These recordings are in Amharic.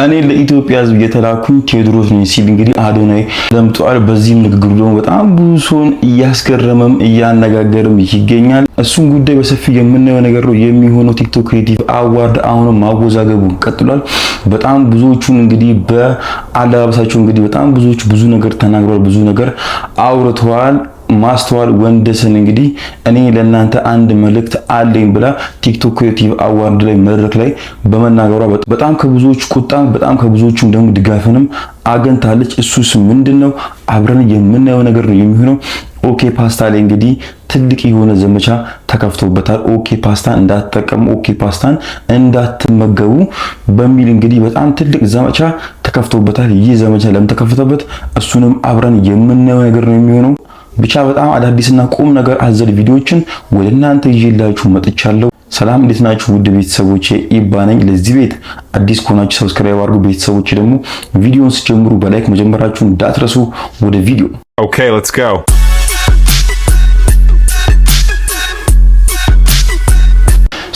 እኔ ለኢትዮጵያ ሕዝብ የተላኩኝ ቴዎድሮስ ነኝ ሲል እንግዲህ አዶናይ ለምጧል። በዚህም ንግግሩ ደግሞ በጣም ብዙ ሰውን እያስገረመም እያነጋገርም ይገኛል። እሱን ጉዳይ በሰፊው የምናየው ነገር ነው የሚሆነው። ቲክቶክ ክሬቲቭ አዋርድ አሁንም ማወዛገቡን ቀጥሏል። በጣም ብዙዎቹን እንግዲህ በአለባበሳቸው እንግዲህ በጣም ብዙዎቹ ብዙ ነገር ተናግረዋል፣ ብዙ ነገር አውርተዋል። ማስተዋል ወንደሰን እንግዲህ እኔ ለእናንተ አንድ መልእክት አለኝ ብላ ቲክቶክ ክሬቲቭ አዋርድ ላይ መድረክ ላይ በመናገሯ በጣም ከብዙዎች ቁጣም በጣም ከብዙዎቹም ደግሞ ድጋፍንም አገኝታለች። እሱስ ምንድነው? አብረን የምናየው ነገር ነው የሚሆነው። ኦኬ ፓስታ ላይ እንግዲህ ትልቅ የሆነ ዘመቻ ተከፍቶበታል። ኦኬ ፓስታን እንዳትጠቀሙ፣ ኦኬ ፓስታን እንዳትመገቡ በሚል እንግዲህ በጣም ትልቅ ዘመቻ ተከፍቶበታል። ይህ ዘመቻ ለምን ተከፈተበት? እሱንም አብረን የምናየው ነገር ነው የሚሆነው። ብቻ በጣም አዳዲስና ቁም ነገር አዘል ቪዲዮዎችን ወደ እናንተ ይዤላችሁ መጥቻለሁ። ሰላም እንዴት ናችሁ? ውድ ቤተሰቦቼ ኢባነኝ። ለዚህ ቤት አዲስ ከሆናችሁ ሰብስክራይብ አድርጉ። ቤተሰቦቼ ደግሞ ቪዲዮውን ሲጀምሩ በላይክ መጀመራችሁን እንዳትረሱ። ወደ ቪዲዮ ኦኬ ሌትስ ጎ።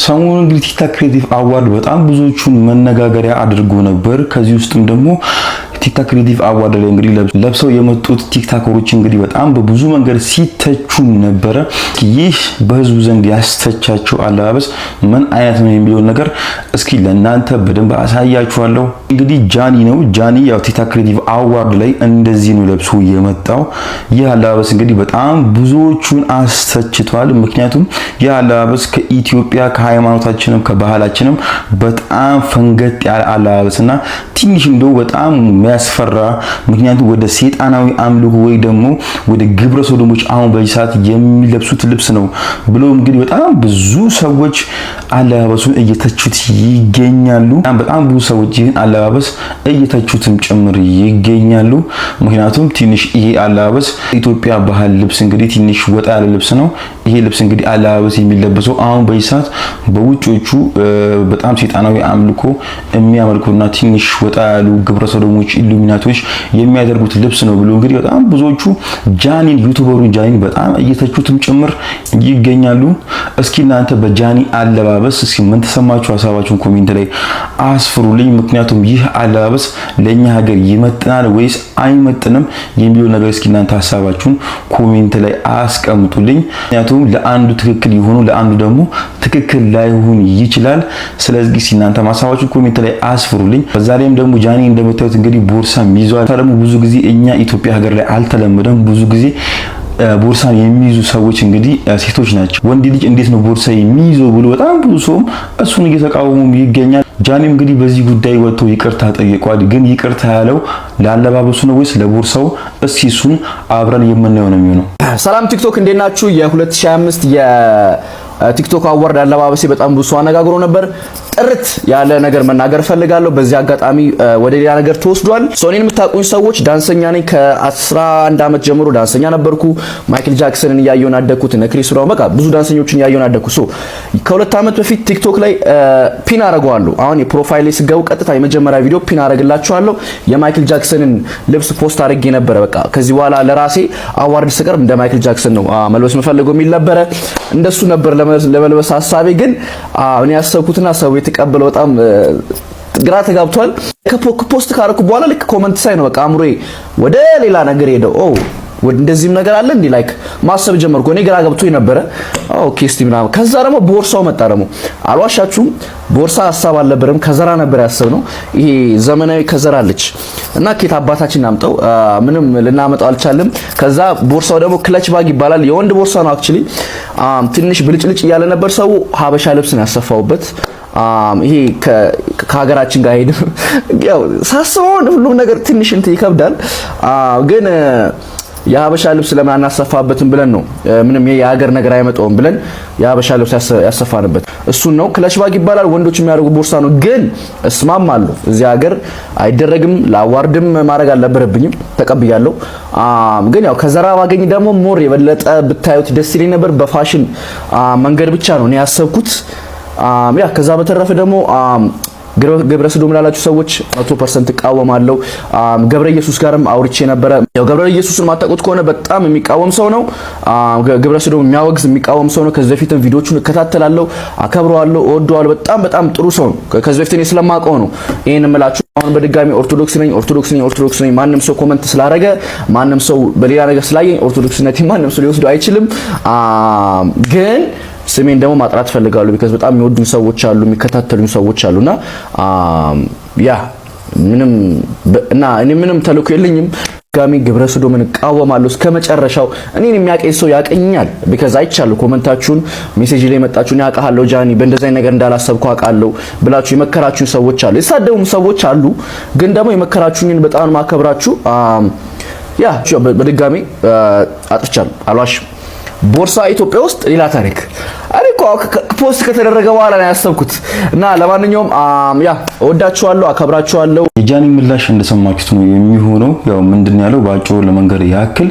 ሰሞኑን እንግዲህ ቲክቶክ ክሬቲቭ አዋርድ በጣም ብዙዎቹን መነጋገሪያ አድርጎ ነበር። ከዚህ ውስጥም ደግሞ ቲክቶክ ክሬቲቭ አዋርድ ላይ እንግዲህ ለብሰው የመጡት ቲክቶከሮች እንግዲህ በጣም በብዙ መንገድ ሲተቹ ነበረ። ይህ በህዝቡ ዘንድ ያስተቻቸው አለባበስ ምን አይነት ነው የሚለው ነገር እስኪ ለእናንተ በደንብ አሳያችኋለሁ። እንግዲህ ጃኒ ነው። ጃኒ ያው ቲክቶክ ክሬቲቭ አዋርድ ላይ እንደዚህ ነው ለብሶ የመጣው። ይህ አለባበስ እንግዲህ በጣም ብዙዎቹን አስተችቷል። ምክንያቱም ይህ አለባበስ ከኢትዮጵያ ከሃይማኖታችንም ከባህላችንም በጣም ፈንገጥ ያለ አለባበስና ትንሽ እንደው በጣም ያስፈራ። ምክንያቱም ወደ ሰይጣናዊ አምልኮ ወይ ደግሞ ወደ ግብረ ሰዶሞች አሁን በዚህ ሰዓት የሚለብሱት ልብስ ነው ብሎ እንግዲህ በጣም ብዙ ሰዎች አለባበሱን እየተቹት ይገኛሉ። በጣም ብዙ ሰዎች ይህን አለባበስ እየተቹትም ጭምር ይገኛሉ። ምክንያቱም ትንሽ ይሄ አለባበስ ኢትዮጵያ ባህል ልብስ እንግዲህ ትንሽ ወጣ ያለ ልብስ ነው። ይሄ ልብስ እንግዲህ አለባበስ የሚለበሰው አሁን በዚህ ሰዓት በውጮቹ በጣም ሰይጣናዊ አምልኮ የሚያመልኩና ትንሽ ወጣ ያሉ ግብረ ሰዶሞች ኢሉሚናቶች የሚያደርጉት ልብስ ነው ብሎ እንግዲህ በጣም ብዙዎቹ ጃኒን ዩቲዩበሩን ጃኒን በጣም እየተቹትም ጭምር ይገኛሉ። እስኪ እናንተ በጃኒ አለባበስ እስኪ ምን ተሰማችሁ? ሐሳባችሁን ኮሜንት ላይ አስፍሩልኝ። ምክንያቱም ይህ አለባበስ ለኛ ሀገር ይመጥናል ወይስ አይመጥንም የሚለው ነገር እስኪ እናንተ ሐሳባችሁን ኮሜንት ላይ አስቀምጡልኝ። ምክንያቱም ለአንዱ ትክክል ይሆኑ ለአንዱ ደግሞ ትክክል ላይሆን ይችላል። ስለዚህ እስኪ እናንተ ሐሳባችሁን ኮሜንት ላይ አስፍሩልኝ። በዛሬም ደግሞ ጃኒ እንደምታዩት እንግዲህ ቦርሳም ይዟል። ደግሞ ብዙ ጊዜ እኛ ኢትዮጵያ ሀገር ላይ አልተለመደም። ብዙ ጊዜ ቦርሳን የሚይዙ ሰዎች እንግዲህ ሴቶች ናቸው። ወንድ ልጅ እንዴት ነው ቦርሳ የሚይዘው ብሎ በጣም ብዙ ሰውም እሱን እየተቃወሙ ይገኛል። ጃኒም እንግዲህ በዚህ ጉዳይ ወጥቶ ይቅርታ ጠይቋል። ግን ይቅርታ ያለው ለአለባበሱ ነው ወይስ ለቦርሳው? እስኪ እሱን አብረን የምናየው ነው የሚሆነው። ሰላም ቲክቶክ እንዴት ናችሁ? የ2025 የቲክቶክ አዋርድ አለባበሴ በጣም ብዙ ሰው አነጋግሮ ነበር። ጥርት ያለ ነገር መናገር ፈልጋለሁ። በዚህ አጋጣሚ ወደ ሌላ ነገር ተወስዷል። ሶኒን የምታውቁኝ ሰዎች ዳንሰኛ ነኝ። ከ11 ዓመት ጀምሮ ዳንሰኛ ነበርኩ። ማይክል ጃክሰንን እያየሁ አደኩት። ክሪስ ብራውን በቃ ብዙ ዳንሰኞችን እያየሁ አደኩ። ከሁለት ዓመት በፊት ቲክቶክ ላይ ፒን አረጋዋለሁ። አሁን የፕሮፋይል ላይ ስገቡ ቀጥታ የመጀመሪያ ቪዲዮ ፒን አረግላችኋለሁ። የማይክል ጃክሰንን ልብስ ፖስት አድርጌ ነበር። በቃ ከዚህ በኋላ ለራሴ አዋርድ ስቀርብ እንደ ማይክል ጃክሰን ነው መልበስ የምፈልገው የሚል ነበረ። እንደሱ ነበር ለመልበስ ሐሳቤ። ግን እኔ ያሰብኩትና ሰው የተቀበለው በጣም ግራ ተጋብቷል። ከፖስት ካረኩ በኋላ ልክ ኮሜንት ሳይ ነው በቃ አምሮዬ ወደ ሌላ ነገር ሄደው እንደዚህም ነገር አለ እንዴ ላይክ ማሰብ ጀመርኩ። እኔ ግራ ገብቶኝ ነበረ። ኦኬ እስቲ ምናምን ከዛ ደግሞ ቦርሳው መጣ። ደግሞ አልዋሻችሁም ቦርሳ ሐሳብ አልነበረም፣ ከዘራ ነበር ያሰብነው። ይሄ ዘመናዊ ከዘራ አለች እና ኬት አባታችን ናምጠው ምንም ልናመጣው አልቻለም። ከዛ ቦርሳው ደግሞ ክለች ባግ ይባላል። የወንድ ቦርሳ ነው አክቹሊ። ትንሽ ብልጭልጭ እያለ ነበር። ሰው ሀበሻ ልብስ ነው ያሰፋውበት። ይሄ ከሀገራችን ጋር ሄደ ያው ሳስበው ሁሉም ነገር ትንሽ እንትን ይከብዳል። ግን የሀበሻ ልብስ ለምን አናሰፋበትም ብለን ነው። ምንም የሀገር ነገር አይመጣውም ብለን የሀበሻ ልብስ ያሰፋንበት እሱን ነው። ክለች ባግ ይባላል። ወንዶች የሚያደርጉ ቦርሳ ነው። ግን እስማማለሁ እዚህ ሀገር አይደረግም። ለአዋርድም ማድረግ አልነበረብኝም፣ ተቀብያለሁ። ግን ያው ከዘራ ባገኝ ደግሞ ሞር የበለጠ ብታዩት ደስ ይለኝ ነበር። በፋሽን መንገድ ብቻ ነው እኔ ያሰብኩት። ያ ከዛ በተረፈ ደግሞ ግብረ ሰዶም ላላችሁ ሰዎች 100% እቃወማለሁ። ገብረ ኢየሱስ ጋርም አውርቼ ነበረ። ያው ገብረ ኢየሱስን ማታውቁት ከሆነ በጣም የሚቃወም ሰው ነው። ግብረ ሰዶም የሚያወግዝ የሚቃወም ሰው ነው። ከዚህ በፊትም ቪዲዮቹን እከታተላለሁ፣ አከብረዋለሁ፣ እወደዋለሁ። በጣም ጥሩ ሰው ነው። ከዚህ በፊት እኔ ስለማውቀው ነው ይሄን እምላችሁ። አሁን በድጋሚ ኦርቶዶክስ ነኝ ማንም ሰው ኮመንት ስላደረገ ማንም ሰው በሌላ ነገር ስላየኝ ኦርቶዶክስነቴ ማንም ሰው ሊወስደው አይችልም። ግን ስሜን ደግሞ ማጥራት ፈልጋለሁ ቢካዝ በጣም የሚወዱኝ ሰዎች አሉ፣ የሚከታተሉኝ ሰዎች አሉና ያ እኔ ምንም ተልእኮ የለኝም። ጋሚ ግብረ ሰዶምን እቃወማለሁ እስከመጨረሻው። እኔን የሚያቀኝ ሰው ያቀኛል ቢካዝ አይቻለሁ። ኮመንታችሁን ሜሴጅ ላይ መጣችሁኝ ያውቃለሁ ጃኒ በእንደዚህ ነገር እንዳላሰብኩ አውቃለሁ ብላችሁ የመከራችሁኝ ሰዎች አሉ፣ የሳደቡም ሰዎች አሉ። ግን ደግሞ የመከራችሁኝን በጣም ማከብራችሁ ያ በድጋሚ አጥፍቻለሁ፣ አልዋሽም። ቦርሳ ኢትዮጵያ ውስጥ ሌላ ታሪክ አሪኮ ፖስት ከተደረገ በኋላ ነው ያሰብኩት። እና ለማንኛውም ያ እወዳችኋለሁ፣ አከብራችኋለሁ። የጃኒ ምላሽ እንደሰማችሁት ነው የሚሆነው። ያው ምንድነው ያለው ባጭሩ ለመንገር ያክል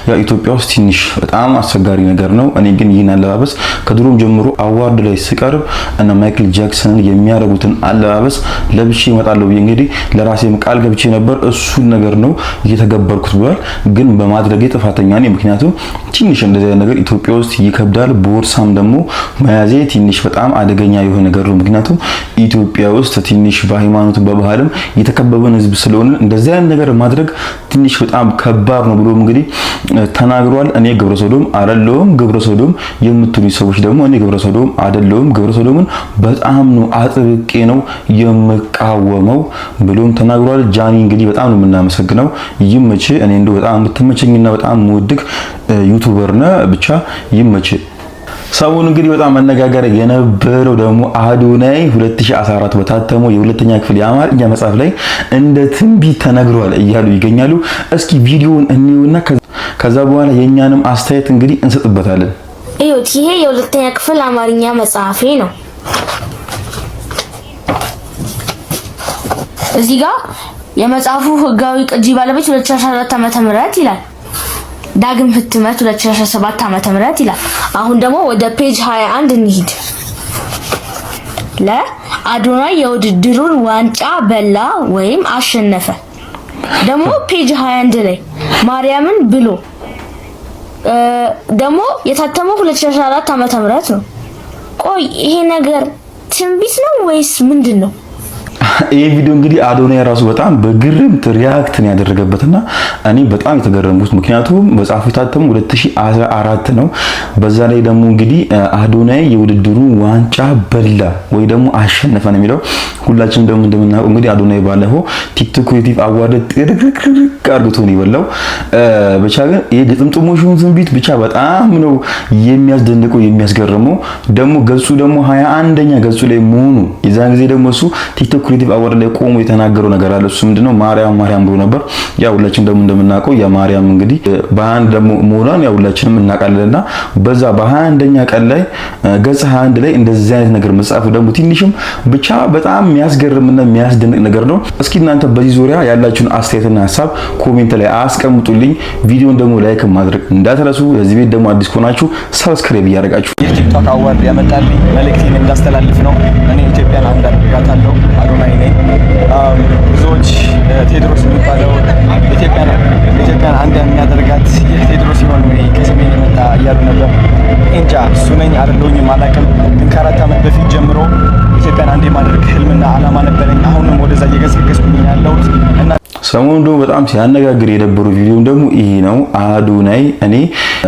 ያው ኢትዮጵያ ውስጥ ትንሽ በጣም አስቸጋሪ ነገር ነው። እኔ ግን ይህን አለባበስ ከድሮም ጀምሮ አዋርድ ላይ ስቀርብ እና ማይክል ጃክሰን የሚያደርጉትን አለባበስ ለብሼ እመጣለሁ ብዬ እንግዲህ ለራሴም ቃል ገብቼ ነበር። እሱን ነገር ነው እየተገበርኩት ብሏል። ግን በማድረጌ ጥፋተኛ ነኝ። ምክንያቱም ትንሽ እንደዚህ አይነት ነገር ኢትዮጵያ ውስጥ ይከብዳል። ቦርሳም ደግሞ መያዜ ትንሽ በጣም አደገኛ የሆነ ነገር ነው። ምክንያቱም ኢትዮጵያ ውስጥ ትንሽ በሃይማኖት በባህልም የተከበበን ህዝብ ስለሆነ እንደዚህ አይነት ነገር ማድረግ ትንሽ በጣም ከባድ ነው ብሎ እንግዲህ ተናግሯል። እኔ ግብረ ሰዶም አይደለሁም። ግብረ ሰዶም የምትሉ ሰዎች ደግሞ እኔ ግብረ ሰዶም አይደለሁም፣ ግብረ ሰዶምን በጣም ነው አጥብቄ ነው የምቃወመው ብሎም ተናግሯል። ጃኒ እንግዲህ በጣም ነው የምናመሰግነው። ይመች። እኔ እንደው በጣም የምትመቸኝና በጣም የምወድግ ዩቲዩበር ነህ። ብቻ ይመች። ሰሞኑን እንግዲህ በጣም መነጋገሪያ የነበረው ደግሞ አዶናይ 2014 በታተመው የሁለተኛ ክፍል የአማርኛ መጽሐፍ ላይ እንደ ትንቢት ተነግሯል እያሉ ይገኛሉ። እስኪ ቪዲዮውን እንየውና ከዛ በኋላ የኛንም አስተያየት እንግዲህ እንሰጥበታለን። እዩት፣ ይሄ የሁለተኛ ክፍል አማርኛ መጽሐፌ ነው። እዚህ ጋር የመጽሐፉ ህጋዊ ቅጂ ባለቤት 2014 ዓ.ም ይላል። ዳግም ህትመት 2017 ዓመተ ምህረት ይላል። አሁን ደግሞ ወደ ፔጅ 21 እንሂድ። ለአዶናይ የውድድሩን ዋንጫ በላ ወይም አሸነፈ። ደግሞ ፔጅ 21 ላይ ማርያምን ብሎ ደግሞ የታተመው 2014 ዓመተ ምህረት ነው። ቆይ ይሄ ነገር ትንቢት ነው ወይስ ምንድነው? ይሄ ቪዲዮ እንግዲህ አዶናይ ራሱ በጣም በግርምት ሪያክት ነው ያደረገበትና እኔ በጣም የተገረምኩት ምክንያቱም መጽሐፉ የታተመው 2014 ነው። በዛ ላይ ደግሞ እንግዲህ አዶናይ የውድድሩ ዋንጫ በላ ወይ ደግሞ አሸነፈ ነው የሚለው። ሁላችንም ደግሞ እንደምናውቀው እንግዲህ አዶናይ ባለፈው ቲክቶክ ክሬቲቭ አዋርድ ጥርቅርቅ አድርጎት ነው የበላው። ብቻ ግን ይሄ ግጥምጥሞሹን ዝንቢት ብቻ በጣም ነው የሚያስደንቀው የሚያስገርመው። ደግሞ ገጹ ደግሞ 21ኛ ገጹ ላይ መሆኑ የዛን ጊዜ ደግሞ እሱ ቲክቶክ ክሬቲቭ አዋርድ ላይ ቆሞ የተናገረው ነገር አለ። እሱ ምንድነው ማርያም ብሎ ነበር። ያው ሁላችንም ደግሞ እንደምናውቀው የማርያም እንግዲህ በአንድ ደግሞ መሆኗን ያው ሁላችንም እናውቃለንና በዛ በ21ኛ ቀን ላይ ገጽ 21 ላይ እንደዚህ አይነት ነገር መጻፉ ደግሞ ትንሽም ብቻ በጣም የሚያስገርምና የሚያስደንቅ ነገር ነው። እስኪ እናንተ በዚህ ዙሪያ ያላችሁን አስተያየትና ሐሳብ ኮሜንት ላይ አስቀምጡልኝ። ቪዲዮን ደግሞ ላይክ ማድረግ እንዳትረሱ። ለዚህ ቤት ደግሞ አዲስ ከሆናችሁ ሰብስክራይብ እያደረጋችሁ የቲክቶክ አዋርድ ያመጣልኝ መልእክቴን እንዳስተላልፍ ነው። እኔ ኢትዮጵያን አንድ አድርጋታለሁ። አዶናይ ነኝ። ብዙዎች ቴድሮስ የሚባለው ኢትዮጵያን አንድ የሚያደርጋት ቴድሮስ ሲሆን ወይ ከስሜ የመጣ እያሉ ነበር። እንጃ እሱ ነኝ አይደለሁኝም አላውቅም። ግን ከ4 ዓመት በፊት ጀምሮ ኢትዮጵያን አንድ የማድረግ ህልምና ዓላማ ነበረኝ። አሁንም ወደዛ እየገሰገስኩኝ ያለሁት እና ሰሞኑን ደግሞ በጣም ሲያነጋግር የነበረው ቪዲዮም ደግሞ ይሄ ነው። አዶናይ እኔ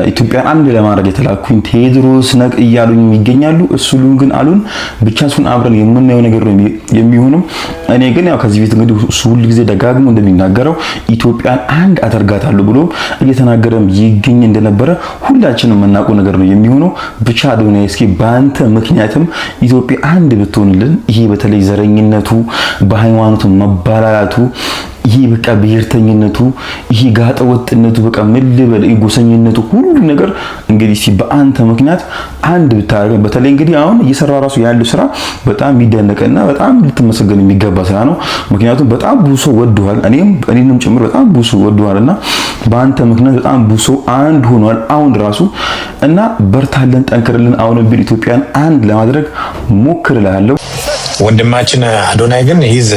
ኢትዮጵያን አንድ ለማድረግ የተላኩኝ ቴድሮስ ነቅ እያሉኝ ይገኛሉ። እሱሉን ግን አሉን ብቻ እሱን አብረን የምናየው ነገር ነው የሚሆነው። እኔ ግን ያው ከዚህ ቤት እንግዲህ እሱ ሁሉ ጊዜ ደጋግሞ እንደሚናገረው ኢትዮጵያን አንድ አደርጋታለሁ ብሎ እየተናገረም ይገኝ እንደነበረ ሁላችንም የምናውቀው ነገር ነው የሚሆነው። ብቻ አዶናይ እስኪ በአንተ ምክንያትም ኢትዮጵያ አንድ ብትሆንልን፣ ይሄ በተለይ ዘረኝነቱ በሃይማኖቱ መባላላቱ ይሄ በቃ ብሔርተኝነቱ ይሄ ጋጠ ወጥነቱ በቃ ምን ልበል ጎሰኝነቱ ሁሉ ነገር እንግዲህ በአንተ ምክንያት አንድ ብታረግ በተለይ እንግዲህ አሁን እየሰራ ራሱ ያለው ስራ በጣም የሚደነቅና በጣም ልትመሰገን የሚገባ ስራ ነው። ምክንያቱም በጣም ብዙ ሰው ወደዋል፣ እኔንም ጭምር በጣም ብዙ ሰው ወደዋልና በአንተ ምክንያት በጣም ብዙ ሰው አንድ ሆኗል አሁን ራሱ እና በርታለን፣ ጠንክርልን። አሁን ኢትዮጵያን አንድ ለማድረግ ሞክር እላለሁ። ወንድማችን አዶናይ ግን ይዝ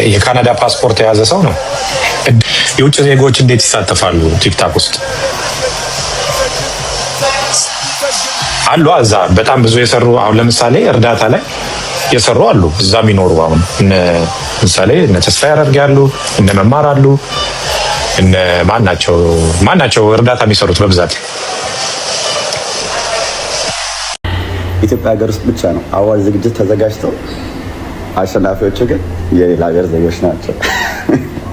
የካናዳ ፓስፖርት የያዘ ሰው ነው። የውጭ ዜጎች እንዴት ይሳተፋሉ ቲክታክ ውስጥ? አሉ እዛ በጣም ብዙ የሰሩ አሁን ለምሳሌ እርዳታ ላይ የሰሩ አሉ እዛ የሚኖሩ አሁን ለምሳሌ እነ ተስፋ ያደርጋሉ እነ መማር አሉ እነ ማናቸው እርዳታ የሚሰሩት በብዛት ኢትዮጵያ ሀገር ውስጥ ብቻ ነው አዋጅ ዝግጅት ተዘጋጅተው አሸናፊዎቹ ግን የሌላ ሀገር ዜጎች ናቸው።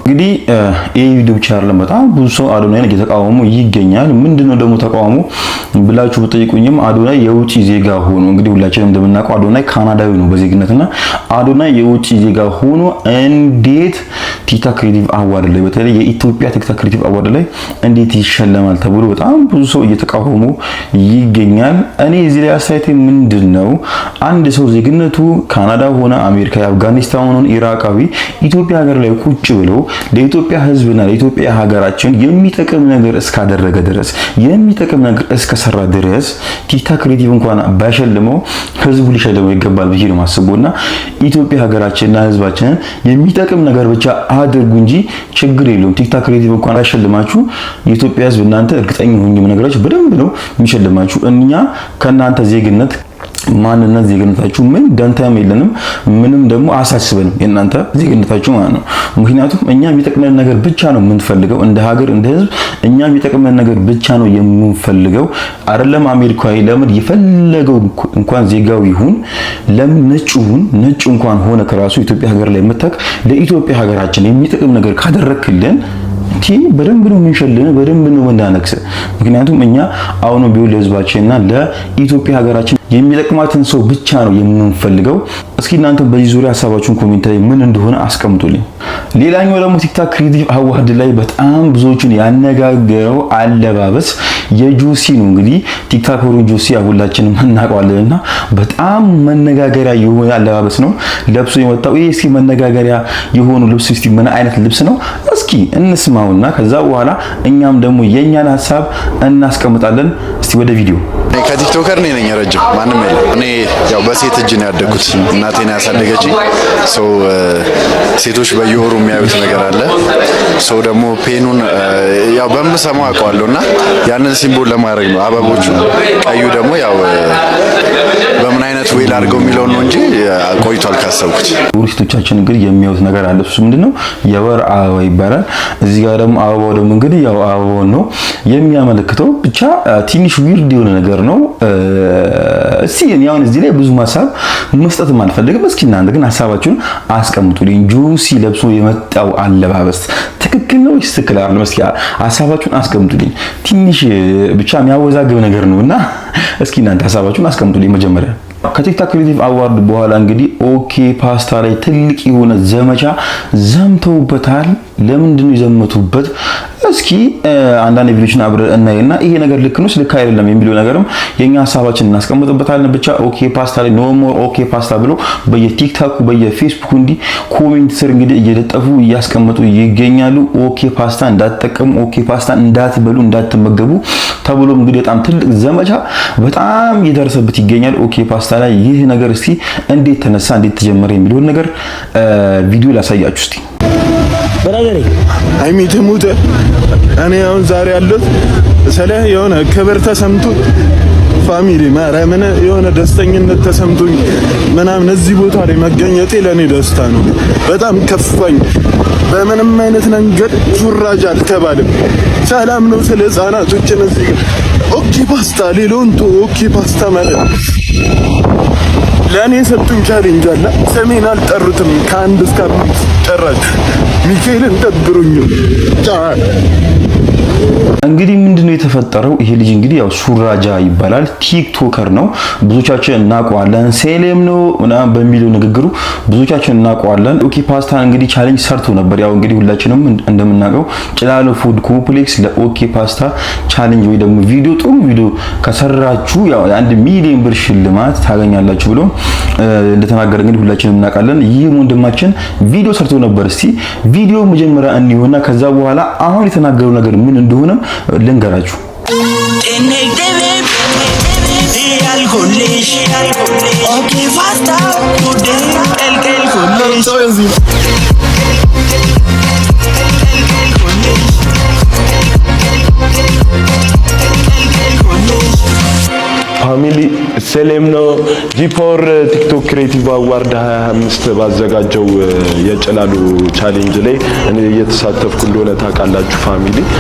እንግዲህ ይህ ቪዲዮ ብቻ አይደለም፣ በጣም ብዙ ሰው አዶናይን እየተቃወሙ ይገኛል። ምንድነው ደግሞ ተቃውሞ ብላችሁ ብትጠይቁኝም አዶናይ የውጪ ዜጋ ሆኖ እንግዲህ ሁላችንም እንደምናውቀው አዶናይ ካናዳዊ ነው በዜግነትና አዶናይ የውጪ ዜጋ ሆኖ እንዴት ቲክታክ ክሬቲቭ አዋርድ ላይ በተለይ የኢትዮጵያ ቲክታክ ክሬቲቭ አዋርድ ላይ እንዴት ይሸለማል ተብሎ በጣም ብዙ ሰው እየተቃወሙ ይገኛል። እኔ እዚህ ላይ አስተያየቴ ምንድነው አንድ ሰው ዜግነቱ ካናዳ ሆነ አሜሪካ፣ አፍጋኒስታን ሆነ ኢራቃዊ ኢትዮጵያ ሀገር ላይ ቁጭ ብሎ ለኢትዮጵያ ሕዝብና ለኢትዮጵያ ሀገራችን የሚጠቅም ነገር እስካደረገ ድረስ የሚጠቅም ነገር እስከሰራ ድረስ ቲክታክ ክሬቲቭ እንኳን ባይሸልመው ሕዝቡ ሊሸልመው ይገባል ብዬ ነው የማስበውና ኢትዮጵያ ሀገራችንና ሕዝባችንን የሚጠቅም ነገር ብቻ አድርጉ እንጂ ችግር የለውም። ቲክታክ ክሬቲቭ እንኳን ባይሸልማችሁ የኢትዮጵያ ሕዝብ እናንተ እርግጠኛ ሆኜ ነገራችሁ በደንብ ነው የሚሸልማችሁ። እኛ ከናንተ ዜግነት ማንነት ዜግነታችሁ ምን ደንታም የለንም፣ ምንም ደግሞ አሳስበንም የእናንተ ዜግነታችሁ ማለት ነው። ምክንያቱም እኛ የሚጠቅመን ነገር ብቻ ነው የምንፈልገው እንደ ሀገር እንደ ህዝብ እኛ የሚጠቅመን ነገር ብቻ ነው የምንፈልገው። አይደለም አሜሪካዊ ለምን የፈለገው እንኳን ዜጋው ይሁን ለምን ነጭ እንኳን ሆነ ከራሱ ኢትዮጵያ ሀገር ላይ መተክ ለኢትዮጵያ ሀገራችን የሚጠቅም ነገር ካደረክልን በደንብ ነው የምንሸልም፣ በደንብ ነው የምናነክስ። ምክንያቱም እኛ አሁን ቢሆን ለህዝባችንና ለኢትዮጵያ ሀገራችን የሚጠቅማትን ሰው ብቻ ነው የምንፈልገው። እስኪ እናንተ በዚህ ዙሪያ ሀሳባችሁን ኮሜንት ላይ ምን እንደሆነ አስቀምጡልኝ። ሌላኛው ደግሞ ቲክታክ ክሬቲቭ አዋርድ ላይ በጣም ብዙዎችን ያነጋገረው አለባበስ የጆሲ ነው። እንግዲህ ቲክታከሩ ጆሲ ሁላችንም እናውቀዋለንና በጣም መነጋገሪያ የሆነ አለባበስ ነው ለብሶ የወጣው። እስኪ መነጋገሪያ የሆኑ ልብስ እስኪ ምን አይነት ልብስ ነው እስኪ እንስማውና ከዛ በኋላ እኛም ደግሞ የኛን ሀሳብ እናስቀምጣለን። እስቲ ወደ ቪዲዮ። ከቲክቶከር ነኝ ረጅም ማንም የለም። እኔ ያው በሴት እጅ ነው ያደግኩት፣ እናቴን ያሳደገችኝ። ሰው ሴቶች በየወሩ የሚያዩት ነገር አለ። ሰው ደግሞ ፔኑን ያው በምሰማው አውቀዋለሁና ያንን ሲምቦል ለማድረግ ነው። አበቦቹ ቀዩ ደግሞ ያው በምን አይነት ዌል አድርገው የሚለው ነው እንጂ ቆይቷል ካሰብኩት። ሴቶቻችን እንግዲህ የሚያዩት ነገር አለ። እሱ ምንድነው የወር አበባ ይባላል። እዚህ ጋር ደግሞ አበባው ደግሞ እንግዲህ ያው አበባው ነው የሚያመለክተው። ብቻ ትንሽ ዊርድ የሆነ ነገር ነው። እስቲ ያው እዚህ ላይ ብዙ ሀሳብ መስጠት አልፈልግም። እስኪ እናንተ ግን ሀሳባችሁን አስቀምጡልኝ። ጆሲ ለብሶ የመጣው አለባበስ ትክክል ነው ወይስ ትክክል አይደለም? እስኪ ሀሳባችሁን አስቀምጡልኝ። ትንሽ ብቻ የሚያወዛግብ ነገር ነውና እስኪ እናንተ ሀሳባችሁን አስቀምጡልኝ መጀመሪያ። ከቲክታክ ክሬቲቭ አዋርድ በኋላ እንግዲህ ኦኬ ፓስታ ላይ ትልቅ የሆነ ዘመቻ ዘምተውበታል። ለምንድን ነው የዘመቱበት? እስኪ አንዳንድ ቪዲዮችን አብረን እናይና ይሄ ነገር ልክ ነው ልክ አይደለም የሚለው ነገርም የኛ ሀሳባችን እናስቀምጥበታለን። ብቻ ኦኬ ፓስታ ላይ ኖ ሞር ኦኬ ፓስታ ብሎ በየቲክታኩ በየፌስቡክ እንዲህ ኮሜንት ስር እንግዲህ እየለጠፉ እያስቀመጡ ይገኛሉ። ኦኬ ፓስታ እንዳትጠቀሙ፣ ኦኬ ፓስታ እንዳትበሉ፣ እንዳትመገቡ ተብሎ እንግዲህ በጣም ትልቅ ዘመቻ በጣም እየደረሰበት ይገኛል ኦኬ ፓስታ ላይ። ይህ ነገር እስቲ እንዴት ተነሳ እንዴት ተጀመረ የሚለውን ነገር ቪዲዮ ላሳያችሁ እስቲ። ብራዘር አይሚት ሙተ እኔ አሁን ዛሬ ያለው ስለ የሆነ ክብር ተሰምቶ ፋሚሊ ማርያምን የሆነ ደስተኝነት ተሰምቶኝ ምናምን እዚህ ቦታ ላይ መገኘቴ ለኔ ደስታ ነው። በጣም ከፋኝ። በምንም አይነት መንገድ ሱራጅ አልተባለም። ሰላም ነው ስለ ህፃናቶችን እዚህ ኦኬ ፓስታ ሌሎንቶ ኦኬ ፓስታ ማለት ለኔ ሰጡኝ ቻሌንጅ አለ። ሰሜን አልጠሩትም ከአንድ እስከ አምስት ጨራሽ ሚካኤልን ደብሩኝ። እንግዲህ ምንድነው የተፈጠረው? ይሄ ልጅ እንግዲህ ያው ሱራጃ ይባላል፣ ቲክቶከር ነው፣ ብዙዎቻችን እናውቀዋለን። ሴሌም ነው ምናምን በሚለው ንግግሩ ብዙዎቻችን እናውቀዋለን። ኦኬ ፓስታ እንግዲህ ቻሌንጅ ሰርቶ ነበር። ያው እንግዲህ ሁላችንም እንደምናውቀው ጭላሎ ፉድ ኮምፕሌክስ ለኦኬ ፓስታ ቻሌንጅ ወይ ደግሞ ቪዲዮ ጥሩ ቪዲዮ ከሰራችሁ ያው የ1 ሚሊዮን ብር ሽልማት ታገኛላችሁ ብሎ እንደተናገረ እንግዲህ ሁላችንም እናውቃለን። ይህ ወንድማችን ቪዲዮ ሰርቶ ነበር። እስቲ ቪዲዮ መጀመሪያ እንይውና ከዛ በኋላ አሁን የተናገረው ነገር ምን እንደሆነ ልንገራችሁ። ኩልሽ ኦኬ ፓስታ ጉዴ ቀልቀል ኩልሽ ፋሚሊ ሰላም ነው። ጂፖር ቲክቶክ ክሬቲቭ አዋርድ 25 ባዘጋጀው የጭላሉ ቻሌንጅ ላይ እኔ እየተሳተፍኩ እንደሆነ ታውቃላችሁ።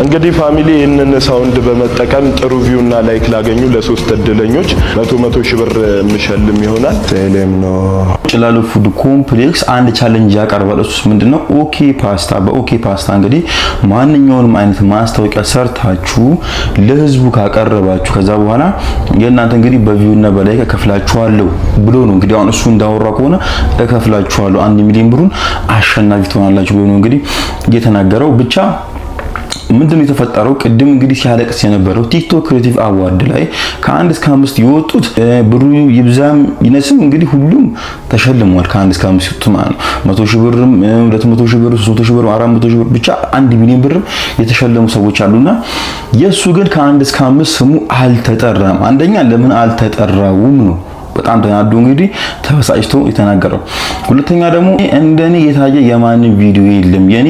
እንግዲህ ፋሚሊ ይህንን ሳውንድ በመጠቀም ጥሩ ቪው እና ላይክ ላገኙ ለሶስት እድለኞች 100 ሺህ ብር ምሸልም ይሆናል። ሰላም ነው። ጭላሉ ፉድ ኮምፕሌክስ አንድ ቻሌንጅ ያቀርባል። እሱስ ምንድነው? ኦኬ ፓስታ። በኦኬ ፓስታ እንግዲህ ማንኛውንም አይነት ማስታወቂያ ሰርታችሁ ለህዝቡ ካቀረባችሁ ከዛ በኋላ የእናንተ እንግዲህ በቪው እና በላይ ከፍላችኋለሁ ብሎ ነው እንግዲህ አሁን እሱ እንዳወራ ከሆነ እከፍላችኋለሁ 1 ሚሊዮን ብሩን አሸናፊ ትሆናላችሁ ብሎ ነው እንግዲህ እየተናገረው። ብቻ ምንድነው የተፈጠረው? ቅድም እንግዲህ ሲያለቅስ የነበረው ቲክቶክ ክሬቲቭ አዋርድ ላይ ከ1 እስከ 5 የወጡት ብሩ ይብዛም ይነስም እንግዲህ ሁሉም ተሸልሟል። ከ1 እስከ 5 የወጡት ማለት ነው 100 ሺህ ብርም 200 ሺህ ብር 300 ሺህ ብር 400 ሺህ ብር ብቻ 1 ሚሊዮን ብር የተሸለሙ ሰዎች አሉና የሱ ግን ከ1 እስከ 5 ስሙ አልተጠራም። አንደኛ ለምን አልተጠራውም ነው በጣም ተናዶ እንግዲህ ተበሳጭቶ የተናገረው። ሁለተኛ ደግሞ እንደኔ የታየ የማንም ቪዲዮ የለም። የኔ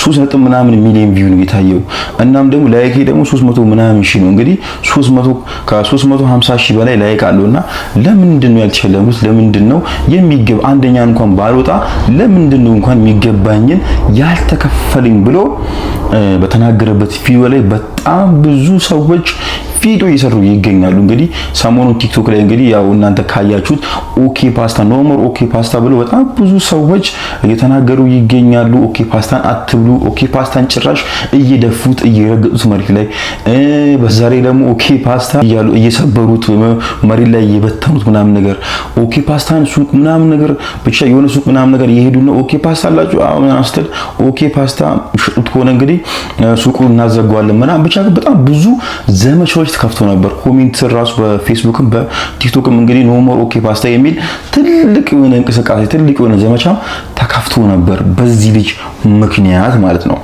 3 ምናምን ሚሊዮን ቪው ነው የታየው። እናም ደግሞ ላይክ ደግሞ 300 ምናምን ሺህ ነው። እንግዲህ 300 ከ350 ሺህ በላይ ላይክ አለውና ለምንድን ነው ያልተሸለሙት? ለምንድን ነው የሚገባ አንደኛ እንኳን ባልወጣ ለምንድን ነው እንኳን የሚገባኝን ያልተከፈለኝ ብሎ በተናገረበት ቪዲዮ ላይ በጣም ብዙ ሰዎች ቪዲዮ እየሰሩ ይገኛሉ። እንግዲህ ሰሞኑን ቲክቶክ ላይ እንግዲህ ያው እናንተ ካያችሁት ኦኬ ፓስታ ኖ ሞር ኦኬ ፓስታ ብሎ በጣም ብዙ ሰዎች እየተናገሩ ይገኛሉ። ኦኬ ፓስታን አትብሉ፣ ኦኬ ፓስታን ጭራሽ እየደፉት እየረገጡት መሬት ላይ በዛሬ ደግሞ ኦኬ ፓስታ እያሉ እየሰበሩት መሬት ላይ እየበተኑት ምናምን ነገር ኦኬ ፓስታን ሱቅ ምናምን ነገር ብቻ የሆነ ሱቅ ምናምን ነገር እየሄዱና ኦኬ ፓስታ አላችሁ አሁን አስተል ኦኬ ፓስታ ሽጡት ከሆነ እንግዲህ ሱቁን እናዘጋዋለን ምናምን ብቻ በጣም ብዙ ዘመቻዎች ተከፍቶ ነበር። ኮሜንት ራሱ በፌስቡክም በቲክቶክም እንግዲህ ኖ ሞር ኦኬ ፓስታ የሚል ትልቅ የሆነ እንቅስቃሴ ትልቅ የሆነ ዘመቻ ተከፍቶ ነበር በዚህ ልጅ ምክንያት ማለት ነው።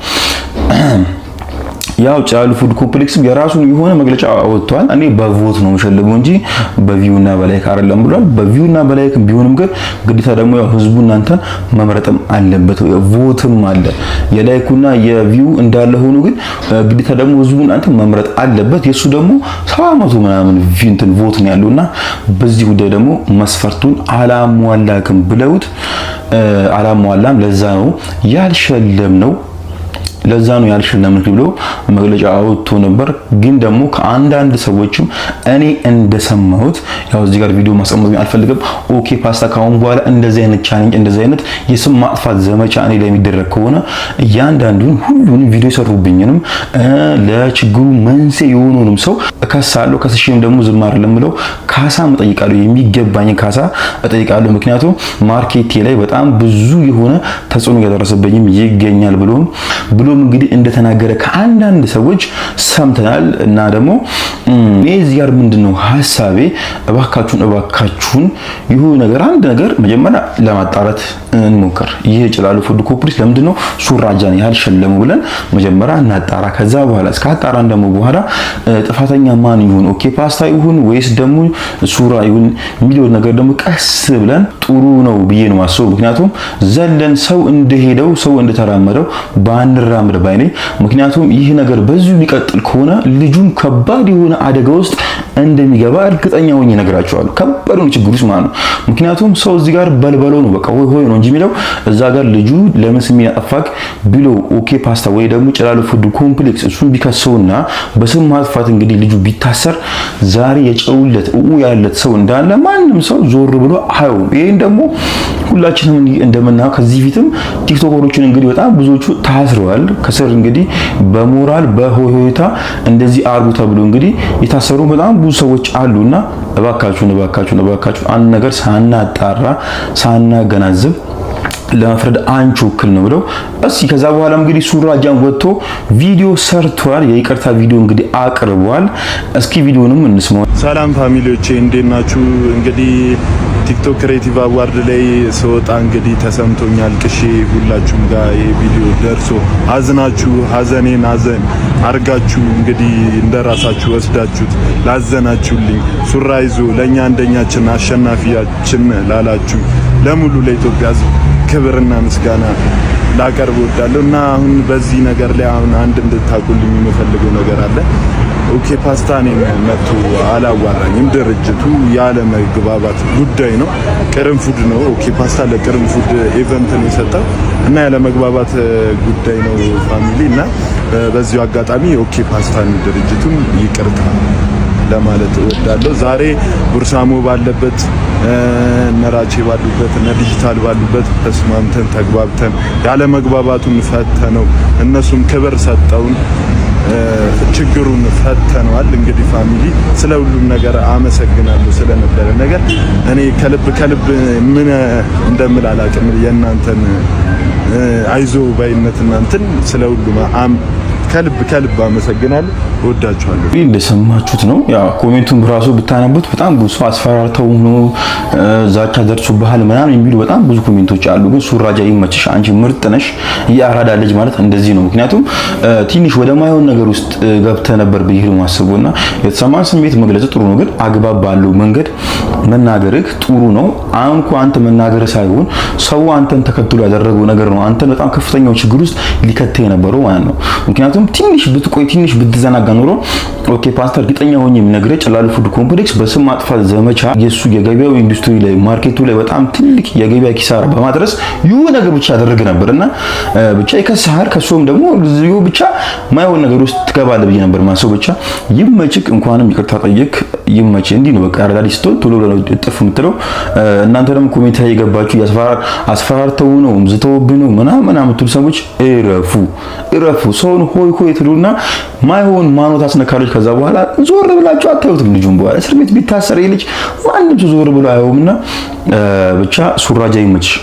ያው ጭላሉ ፉድ ኮምፕሌክስም የራሱን የሆነ መግለጫ አወጥቷል። እኔ በቮት ነው የምሸልመው እንጂ በቪው እና በላይክ አይደለም ብሏል። በቪው እና በላይክ ቢሆንም ግን ግዴታ ደግሞ ያው ህዝቡ እናንተን መምረጥም አለበት። ቮትም አለ የላይኩና የቪው እንዳለ ሆኖ ግን ግዴታ ደግሞ ህዝቡ እናንተን መምረጥ አለበት። የሱ ደግሞ 700 ምናምን እንትን ቮት ነው ያለውና በዚህ ጉዳይ ደግሞ መስፈርቱን አላሟላክም ብለውት አላሟላም። ለዛ ነው ያልሸለም ነው ለዛ ነው ያልሸለምክ ብሎ መግለጫ አውጥቶ ነበር። ግን ደግሞ ከአንዳንድ ሰዎችም እኔ እንደሰማሁት ያው እዚህ ጋር ቪዲዮ ማስቀመጥ አልፈልግም። ኦኬ ፓስታ ካሁን በኋላ እንደዚህ አይነት ቻሌንጅ እንደዚህ አይነት የስም ማጥፋት ዘመቻ እኔ ላይ የሚደረግ ከሆነ እያንዳንዱን ሁሉንም ቪዲዮ የሰሩብኝንም ለችግሩ መንስኤ የሆኑንም ሰው እከሳለሁ። ከስሽም ደግሞ ዝም አይደለም ብለው ካሳ እጠይቃለሁ። የሚገባኝ ካሳ እጠይቃለሁ። ምክንያቱም ማርኬቴ ላይ በጣም ብዙ የሆነ ተጽዕኖ ያደረሰብኝም ይገኛል ብሎም እንግዲህ እንደተናገረ ከአንዳንድ ሰዎች ሰምተናል። እና ደግሞ እኔ እዚህ ጋር ምንድነው ሐሳቤ እባካችሁን ይሁን ነገር አንድ ነገር መጀመሪያ ለማጣራት እንሞክር። ይሄ ጭላሉ ፉድ ኮምፕሌክስ ለምንድነው ሱራጃን ያልሸለሙ ብለን መጀመሪያ እናጣራ። ከዛ በኋላ እስካጣራን ደግሞ በኋላ ጥፋተኛ ማን ይሁን ኦኬ ፓስታ ይሁን ወይስ ደግሞ ሱራ ይሁን የሚለው ነገር ደግሞ ቀስ ብለን ጥሩ ነው ብዬ ነው ማሰው። ምክንያቱም ዘለን ሰው እንደሄደው ሰው እንደተራመደው ባንራመድ ባይኔ። ምክንያቱም ይህ ነገር በዚሁ የሚቀጥል ከሆነ ልጁም ከባድ የሆነ አደጋ ውስጥ እንደሚገባ እርግጠኛ ሆኜ እነግራቸዋለሁ። ከባድ ነው ችግሩ ማለት ነው። ምክንያቱም ሰው እዚህ ጋር በልበለው ነው በቃ ሆይ ነው እንጂ የሚለው እዛ ጋር ልጁ ለምን ስም ያጠፋክ ብሎ ኦኬ ፓስታ ወይ ደግሞ ጭላሉ ፉድ ኮምፕሌክስ እሱን ቢከሰውና በስም ማጥፋት እንግዲህ ልጁ ቢታሰር ዛሬ የጨውለት ያለት ሰው እንዳለ ማንም ሰው ዞር ብሎ አዩ። ይሄን ደግሞ ሁላችንም እንደምናው ከዚህ ፊትም ቲክቶከሮችን እንግዲህ በጣም ብዙዎቹ ታስረዋል። ከስር እንግዲህ በሞራል በሆይታ እንደዚህ አርጉ ተብሎ እንግዲህ የታሰሩ በጣም ብዙ ሰዎች አሉና እባካችሁን አንድ ነገር ሳናጣራ ሳናገናዝብ ለመፍረድ አንቾክል ነው ብለው እስኪ ከዛ በኋላ እንግዲህ ሱራጃን ወጥቶ ቪዲዮ ሰርቷል። የይቅርታ ቪዲዮ እንግዲህ አቅርቧል። እስኪ ቪዲዮንም እንስማው። ሰላም ፋሚሊዎቼ እንዴት ናችሁ? እንግዲህ ቲክቶክ ክሬቲቭ አዋርድ ላይ ስወጣ እንግዲህ ተሰምቶኛል ቅሼ ሁላችሁም ጋር ይሄ ቪዲዮ ደርሶ አዝናችሁ ሀዘኔን ሀዘን አርጋችሁ እንግዲህ እንደራሳችሁ ወስዳችሁት ላዘናችሁልኝ ሱራ ይዞ ለኛ አንደኛችን አሸናፊያችን ላላችሁ ለሙሉ ለኢትዮጵያ ሕዝብ ክብርና ምስጋና ላቀርብ እወዳለሁ። እና አሁን በዚህ ነገር ላይ አሁን አንድ እንድታቁልኝ የምፈልገው ነገር አለ። ኦኬ ፓስታ እኔን መጥቶ አላዋራኝም። ድርጅቱ ያለ መግባባት ጉዳይ ነው። ቅርንፉድ ነው ኦኬ ፓስታ ለቅርንፉድ ኢቨንት ነው የሰጠው እና ያለ መግባባት ጉዳይ ነው ፋሚሊ። እና በዚሁ አጋጣሚ ኦኬ ፓስታን ድርጅቱን ይቅርታ ለማለት እወዳለሁ። ዛሬ ቡርሳሞ ባለበት ነራቼ ባሉበት እና ዲጂታል ባሉበት ተስማምተን ተግባብተን ያለ መግባባቱን ፈተነው እነሱም ክብር ሰጠውን ችግሩን ፈተነዋል። እንግዲህ ፋሚሊ ስለ ሁሉም ነገር አመሰግናለሁ ስለነበረ ነገር እኔ ከልብ ምን እንደምል አላውቅም። የእናንተን አይዞ ባይነት እናንተን ስለ ሁሉም ከልብ አመሰግናለሁ። ወዳችኋለሁ። እንደሰማችሁት ነው። ያው ኮሜንቱን ራሱ ብታነቡት በጣም ብዙ ሰው አስፈራርተው ነው ዛቻ ደርሶብሃል ምናምን የሚሉ በጣም ብዙ ኮሜንቶች አሉ። ግን ሱራጃ ይመችሽ፣ አንቺ ምርጥ ነሽ። የአራዳ ልጅ ማለት እንደዚህ ነው። ምክንያቱም ትንሽ ወደ ማይሆን ነገር ውስጥ ገብተህ ነበር ብዬ ነው ማስበውና የተሰማን ስሜት መግለጽ ጥሩ ነው፣ ግን አግባብ ባለው መንገድ መናገርህ ጥሩ ነው። አንተ መናገር ሳይሆን ሰው አንተን ተከትሎ ያደረገው ነገር ነው አንተን በጣም ከፍተኛው ችግር ውስጥ ሊከተህ የነበረው ማለት ነው። ምክንያቱም ትንሽ ብትቆይ ትንሽ ብትዘናጋ ኖሮ ኦኬ ፓስታ እርግጠኛ ሆኜ የሚነግረው ጨላሉ ፉድ ኮምፕሌክስ በስም ማጥፋት ዘመቻ የሱ የገበያው ኢንዱስትሪ ላይ ማርኬቱ ላይ በጣም ትልቅ የገበያ ኪሳራ በማድረስ ይሁ ነገር ብቻ ያደረገ ነበርና ብቻ ይከሳል። ከሱም ደግሞ ልዝዩ ብቻ ማይሆን ነገር ውስጥ ትገባለህ ብዬ ነበር ማሰብ። ብቻ ይመችክ፣ እንኳንም ይቅርታ ጠየቅ፣ ይመች። እንዲህ ነው በቃ አራዳሊስቶ ቶሎ ጥፍ የምትለው እናንተ ደግሞ ኮሜንት ላይ የገባችሁ አስፈራርተው ነው ምዝተውብኝ ነው ምናምን የምትሉ ሰዎች እረፉ። ሰውን ሆይ ትሉና ማይሆን ማኖት አስነካሎች። ከዛ በኋላ ዞር ብላችሁ አታዩትም። ልጁን በኋላ እስር ቤት ቢታሰር ይልጅ ማንም ዞር ብሎ አየውምና ብቻ ሱራጃ ይመችሽ።